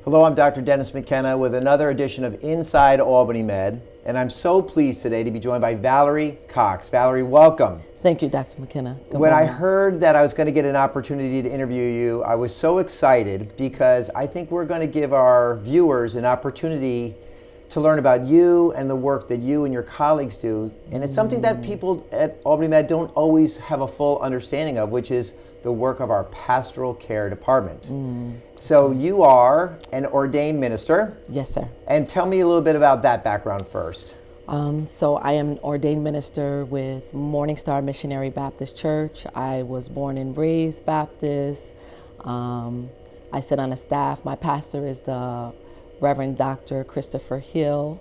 Hello, I'm Dr. Dennis McKenna with another edition of Inside Albany Med, and I'm so pleased today to be joined by Valerie Cox. Valerie, welcome. Thank you, Dr. McKenna. When I heard that I was going to get an opportunity to interview you, I was so excited because I think we're going to give our viewers an opportunity to learn about you and the work that you and your colleagues do. And it's something that people at Albany Med don't always have a full understanding of, which is the work of our pastoral care department. So you are an ordained minister. Yes, sir. And tell me a little bit about that background first. So I am an ordained minister with Morning Star Missionary Baptist Church. I was born and raised Baptist. I sit on a staff. My pastor is the Reverend Dr. Christopher Hill.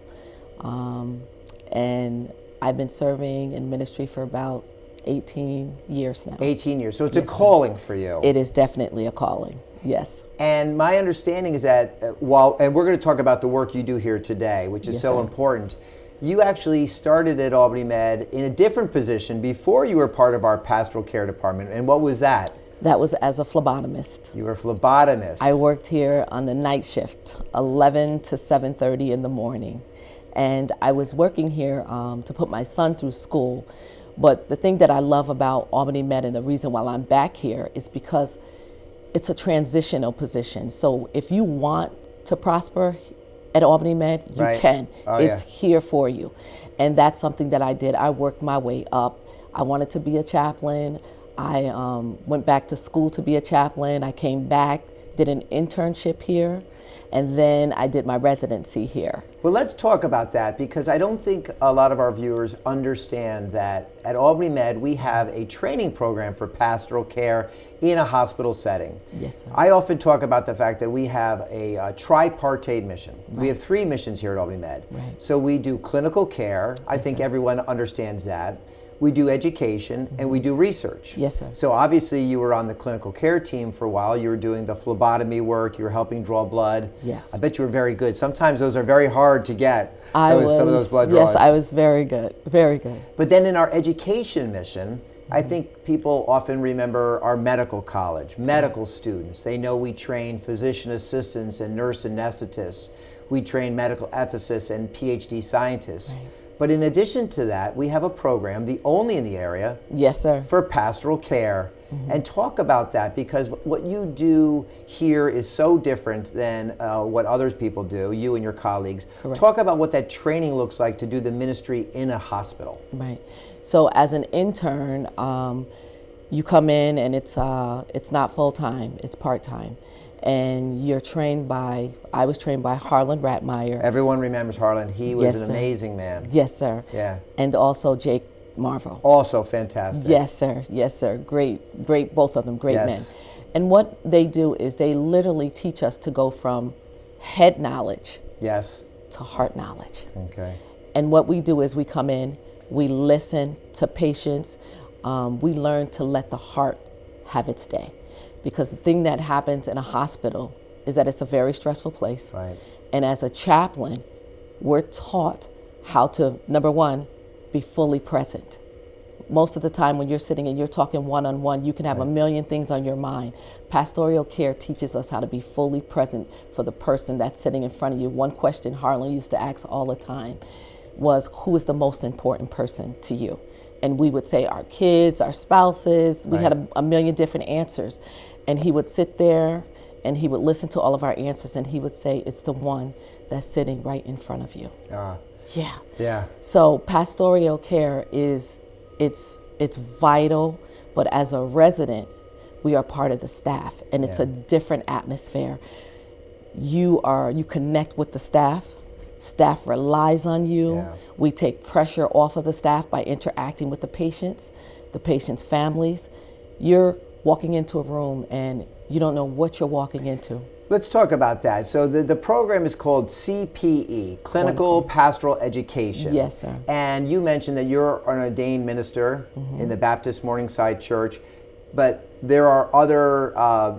And I've been serving in ministry for about 18 years now. 18 years. So it's a calling for you. It is definitely a calling, yes. And my understanding is that and we're going to talk about the work you do here today, which is so important. You actually started at Albany Med in a different position before you were part of our pastoral care department. And what was that? That was as a phlebotomist. You were a phlebotomist. I worked here on the night shift, 11 to 7:30 in the morning. And I was working here to put my son through school. But the thing that I love about Albany Med and the reason why I'm back here is because it's a transitional position. So if you want to prosper at Albany Med, you can. It's here for you. And that's something that I did. I worked my way up. I wanted to be a chaplain. I went back to school to be a chaplain. I came back, did an internship here, and then I did my residency here. Well, let's talk about that because I don't think a lot of our viewers understand that at Albany Med we have a training program for pastoral care in a hospital setting. Yes, sir. I often talk about the fact that we have a tripartite mission. We have 3 missions here at Albany Med. So we do clinical care. I think everyone understands that. We do education, and we do research. Yes, sir. So obviously you were on the clinical care team for a while. You were doing the phlebotomy work. You were helping draw blood. Yes. I bet you were very good. Sometimes those are very hard to get, some of those blood draws. Yes, I was very good, very good. But then in our education mission, I think people often remember our medical college, medical students. They know we train physician assistants and nurse anesthetists. We train medical ethicists and PhD scientists. But in addition to that, we have a program, the only in the area, yes, sir, for pastoral care. And talk about that because what you do here is so different than what other people do, you and your colleagues. Correct. Talk about what that training looks like to do the ministry in a hospital. Right. So as an intern, you come in and it's not full-time, it's part-time. And you're trained by, I was trained by Harlan Ratmeyer. Everyone remembers Harlan. He was an amazing man. Yes, sir. Yeah. And also Jake Marvel. Also fantastic. Yes, sir. Yes, sir. Great, both of them, great men. And what they do is they literally teach us to go from head knowledge to heart knowledge. Okay. And what we do is we come in, we listen to patients, we learn to let the heart have its day. Because the thing that happens in a hospital is that it's a very stressful place. Right. And as a chaplain, we're taught how to, number one, be fully present. Most of the time when you're sitting and you're talking one-on-one, you can have a million things on your mind. Pastoral care teaches us how to be fully present for the person that's sitting in front of you. One question Harlan used to ask all the time was, who is the most important person to you? And we would say our kids, our spouses. We had a million different answers. And he would sit there and he would listen to all of our answers and he would say, it's the one that's sitting right in front of you. Yeah. So pastoral care is, it's vital, but as a resident, we are part of the staff and it's a different atmosphere. You connect with the staff. Staff relies on you. We take pressure off of the staff by interacting with the patients' families. You're walking into a room and you don't know what you're walking into. Let's talk about that. So the program is called CPE, Clinical Pastoral Education. Yes, sir. And you mentioned that you're an ordained minister in the Baptist Morningside Church, but there are other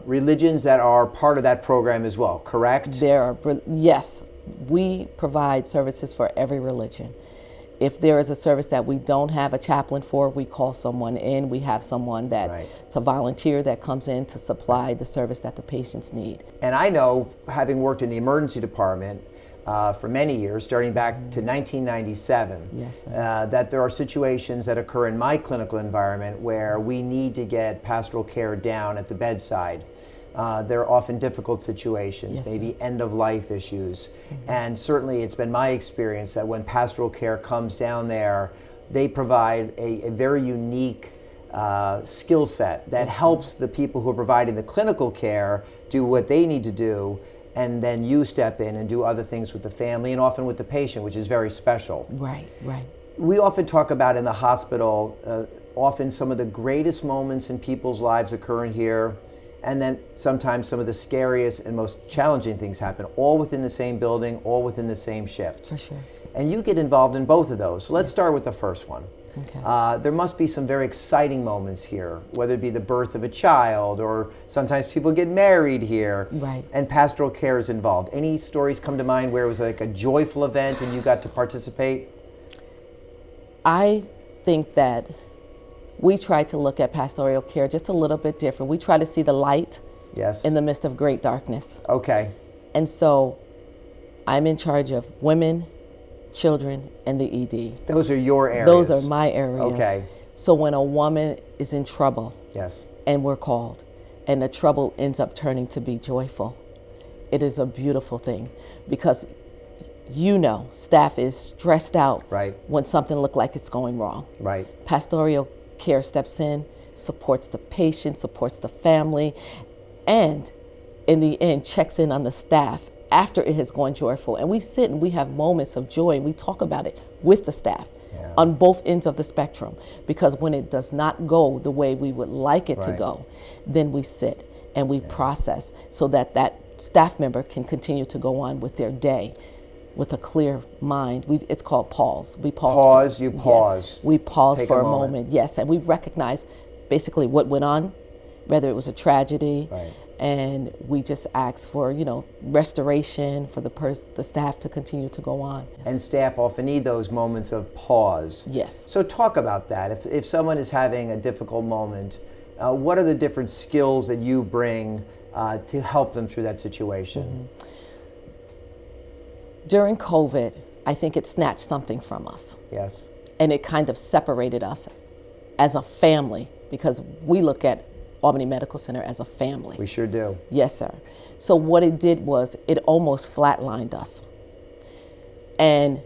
religions that are part of that program as well, correct? Yes. We provide services for every religion. If there is a service that we don't have a chaplain for, we call someone in. We have someone that to volunteer that comes in to supply the service that the patients need. And I know, having worked in the emergency department for many years, starting back to 1997, Yes, sir. that there are situations that occur in my clinical environment where we need to get pastoral care down at the bedside. There are often difficult situations, Yes, maybe end-of-life issues. And certainly it's been my experience that when pastoral care comes down there, they provide a very unique skill set that helps the people who are providing the clinical care do what they need to do, and then you step in and do other things with the family and often with the patient, which is very special. Right, right. We often talk about in the hospital, often some of the greatest moments in people's lives occur in here, and then sometimes some of the scariest and most challenging things happen, all within the same building, all within the same shift. For sure. And you get involved in both of those. So let's start with the first one. Okay. There must be some very exciting moments here, whether it be the birth of a child, or sometimes people get married here, Right. and pastoral care is involved. Any stories come to mind where it was like a joyful event and you got to participate? I think that we try to look at pastoral care just a little bit different. We try to see the light Yes. in the midst of great darkness. Okay. And so I'm in charge of women, children, and the ED. Those are your areas. Those are my areas. Okay. So when a woman is in trouble Yes. and we're called, and the trouble ends up turning to be joyful, it is a beautiful thing, because staff is stressed out Right. when something looks like it's going wrong. Right. Pastoral care steps in, supports the patient, supports the family, and in the end checks in on the staff after it has gone joyful. And we sit and we have moments of joy and we talk about it with the staff on both ends of the spectrum. Because when it does not go the way we would like it to go, then we sit and we process so that that staff member can continue to go on with their day with a clear mind. It's called pause. We pause. You pause. Yes, we pause Take for a a moment. Yes, and we recognize basically what went on, whether it was a tragedy, Right. and we just ask for restoration for the staff to continue to go on. Yes. And staff often need those moments of pause. Yes. So talk about that. If someone is having a difficult moment, what are the different skills that you bring to help them through that situation? During COVID, I think it snatched something from us. Yes. And it kind of separated us as a family, because we look at Albany Medical Center as a family. We sure do. Yes, sir. So what it did was it almost flatlined us. And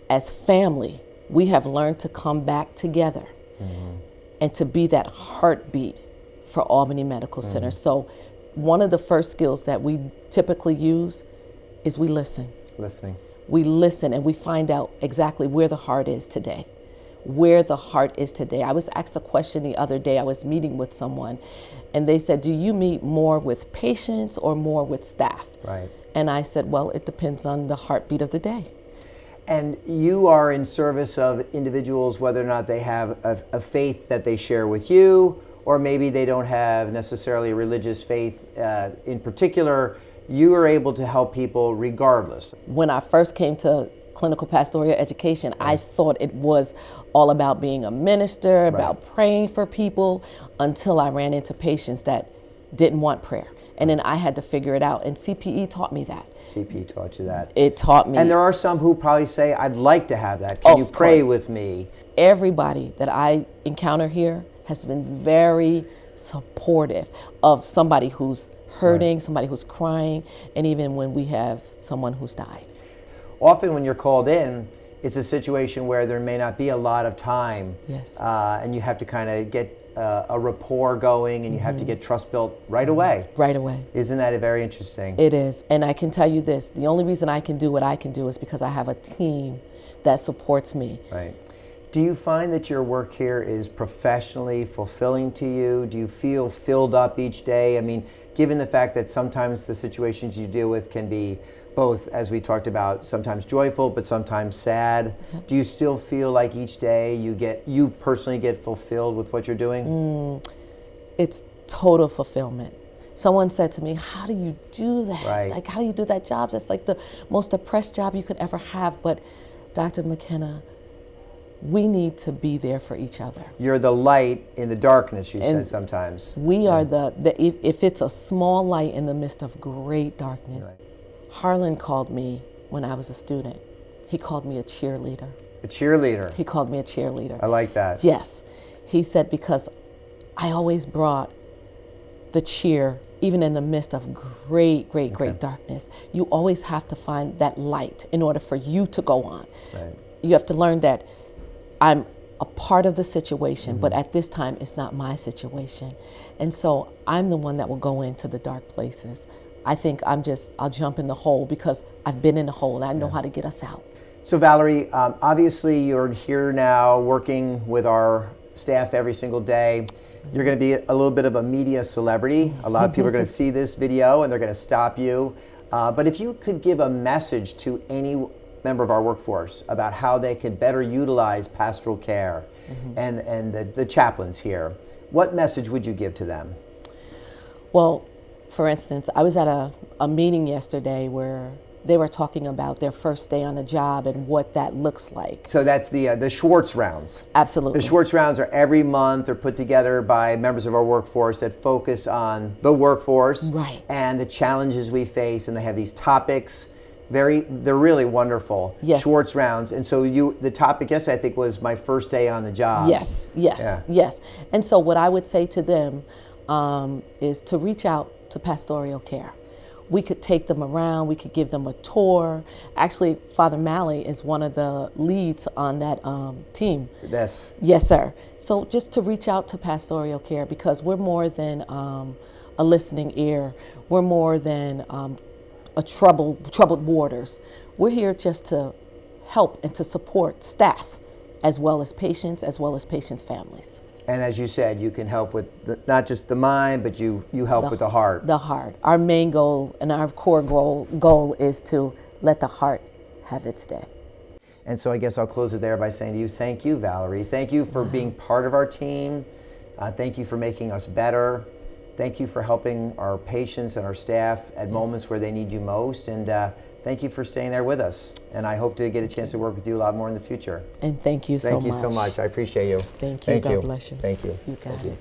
as family, we have learned to come back together and to be that heartbeat for Albany Medical Center. So one of the first skills that we typically use is we listen. Listening. We listen and we find out exactly where the heart is today. Where the heart is today. I was asked a question the other day. I was meeting with someone and they said, do you meet more with patients or more with staff? Right. And I said, well, it depends on the heartbeat of the day. And you are in service of individuals, whether or not they have a faith that they share with you, or maybe they don't have necessarily a religious faith in particular. You are able to help people regardless. When I first came to clinical pastoral education, I thought it was all about being a minister, about praying for people, until I ran into patients that didn't want prayer. And then I had to figure it out. And CPE taught me that. CPE taught you that. It taught me. And there are some who probably say, I'd like to have that. Can you pray course. with me? Everybody that I encounter here has been very supportive of somebody who's hurting, somebody who's crying, and even when we have someone who's died. Often when you're called in, it's a situation where there may not be a lot of time. Yes. And you have to kind of get a rapport going, and you have to get trust built right away. Right away. Isn't that very interesting? It is. And I can tell you this, the only reason I can do what I can do is because I have a team that supports me. Right. Do you find that your work here is professionally fulfilling to you? Do you feel filled up each day? I mean, given the fact that sometimes the situations you deal with can be both, as we talked about, sometimes joyful, but sometimes sad. Do you still feel like each day you personally get fulfilled with what you're doing? It's total fulfillment. Someone said to me, how do you do that? Right. Like, how do you do that job? That's like the most oppressed job you could ever have. But Dr. McKenna, we need to be there for each other. You're the light in the darkness, you said sometimes. We are if it's a small light in the midst of great darkness. Right. Harlan called me when I was a student. He called me a cheerleader. A cheerleader. He called me a cheerleader. I like that. Yes. He said, because I always brought the cheer, even in the midst of great darkness. You always have to find that light in order for you to go on. Right. You have to learn that I'm a part of the situation, but at this time, it's not my situation. And so I'm the one that will go into the dark places. I think I'll jump in the hole because I've been in the hole and I know how to get us out. So Valerie, obviously you're here now working with our staff every single day. You're going to be a little bit of a media celebrity. A lot of people are going to see this video and they're going to stop you. But if you could give a message to any member of our workforce about how they could better utilize pastoral care and the chaplains here, what message would you give to them? Well, for instance, I was at a meeting yesterday where they were talking about their first day on the job and what that looks like. So that's the Schwartz rounds. Absolutely. The Schwartz rounds are every month. They're put together by members of our workforce that focus on the workforce and the challenges we face, and they have these topics. They're really wonderful. Yes. Schwartz rounds. And so the topic yesterday, I think, was my first day on the job. Yes. And so what I would say to them is to reach out to pastoral care. We could take them around, we could give them a tour. Actually, Father Malley is one of the leads on that team. Yes. Yes, sir. So just to reach out to pastoral care, because we're more than a listening ear. We're more than a troubled waters. We're here just to help and to support staff as well as patients families. And as you said, you can help with not just the mind, but you help with the heart. The heart. Our main goal and our core goal is to let the heart have its day. And so I guess I'll close it there by saying to you, thank you, Valerie. Thank you for being part of our team. Thank you for making us better. Thank you for helping our patients and our staff at moments where they need you most. And thank you for staying there with us. And I hope to get a chance to work with you a lot more in the future. And thank you so much. Thank you so much. I appreciate you. Thank you. God bless you. Thank you. You got it.